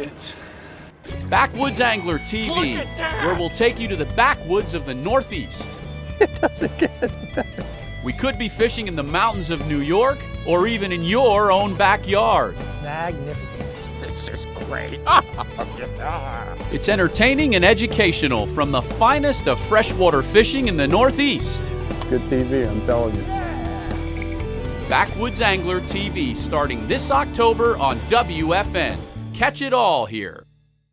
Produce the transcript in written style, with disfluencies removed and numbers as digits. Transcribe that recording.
It's Backwoods Angler TV, where we'll take you to the backwoods of the Northeast. It doesn't get better. We could be fishing in the mountains of New York, or even in your own backyard. Magnificent. This is great. It's entertaining and educational from the finest of freshwater fishing in the Northeast. Good TV, I'm telling you. Backwoods Angler TV starting this October on WFN. Catch it all here.